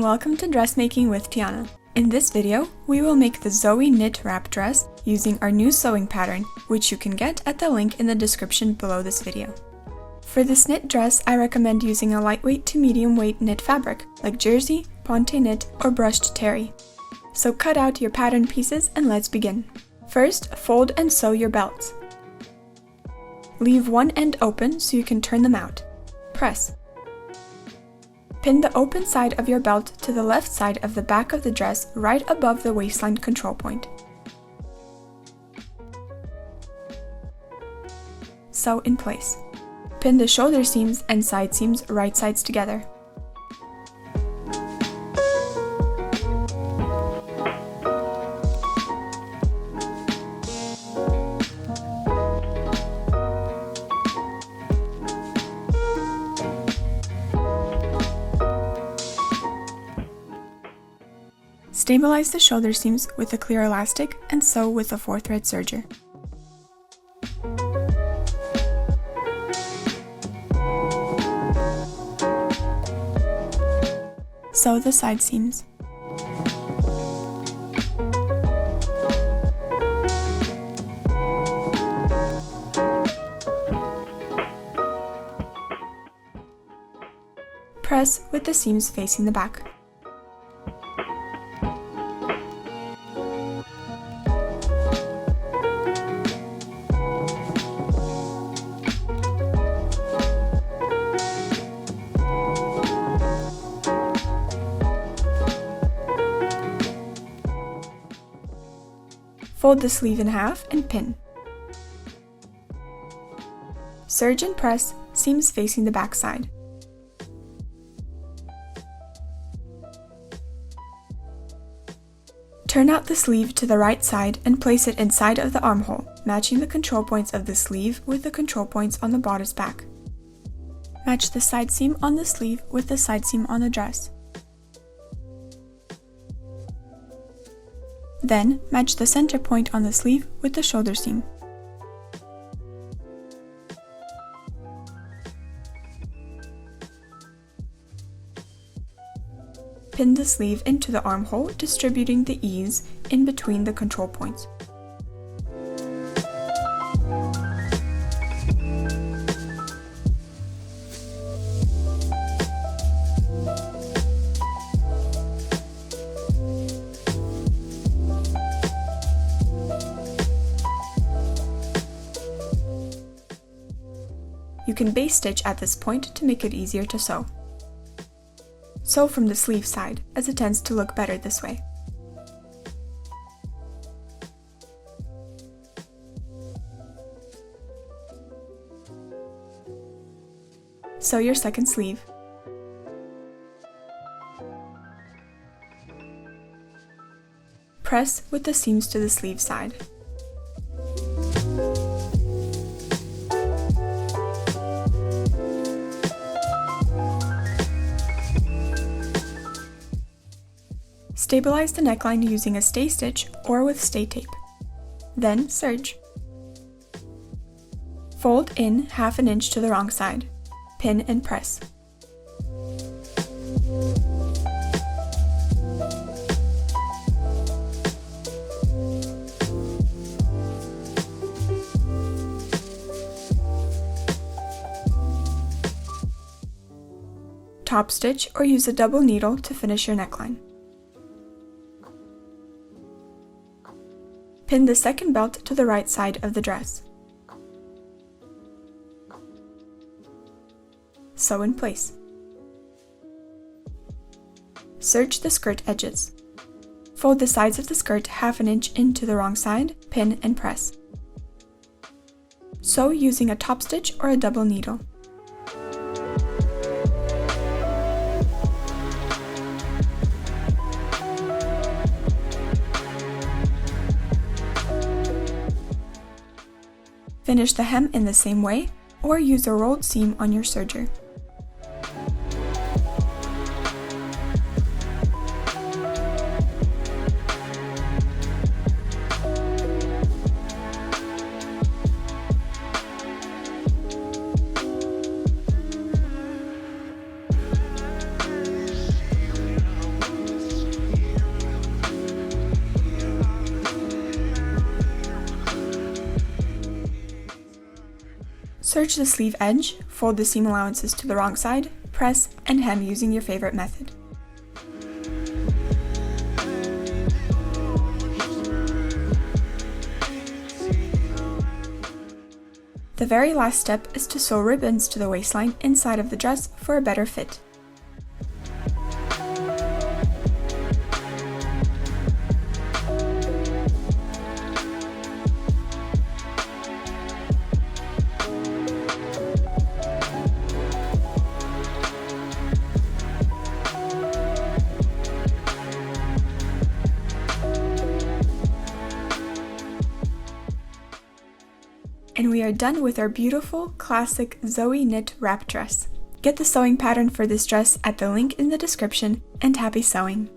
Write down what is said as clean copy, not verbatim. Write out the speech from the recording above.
welcome to Dressmaking with Tiana. In this video, we will make the Zoe knit wrap dress using our new sewing pattern, which you can get at the link in the description below this video. For this knit dress, I recommend using a lightweight to medium weight knit fabric, like jersey, ponte knit, or brushed terry. So cut out your pattern pieces and let's begin. First, fold and sew your belts. Leave one end open so you can turn them out. Press. Pin the open side of your belt to the left side of the back of the dress right above the waistline control point. Sew in place. Pin the shoulder seams and side seams right sides together. Stabilize the shoulder seams with a clear elastic and sew with a 4-thread serger. Sew the side seams. Press with the seams facing the back. Fold the sleeve in half and pin. Serge and press, seams facing the back side. Turn out the sleeve to the right side and place it inside of the armhole, matching the control points of the sleeve with the control points on the bodice back. Match the side seam on the sleeve with the side seam on the dress. Then, match the center point on the sleeve with the shoulder seam. Pin the sleeve into the armhole, distributing the ease in between the control points. You can base stitch at this point to make it easier to sew. Sew from the sleeve side, as it tends to look better this way. Sew your second sleeve. Press with the seams to the sleeve side. Stabilize the neckline using a stay stitch or with stay tape. Then serge. Fold in 1/2 inch to the wrong side. Pin and press. Top stitch or use a double needle to finish your neckline. Pin the second belt to the right side of the dress. Sew in place. Serge the skirt edges. Fold the sides of the skirt 1/2 inch into the wrong side, pin and press. Sew using a top stitch or a double needle. Finish the hem in the same way, or use a rolled seam on your serger. Serge the sleeve edge, fold the seam allowances to the wrong side, press, and hem using your favorite method. The very last step is to sew ribbons to the waistline inside of the dress for a better fit. And we are done with our beautiful, classic Zoe knit wrap dress. Get the sewing pattern for this dress at the link in the description, and happy sewing!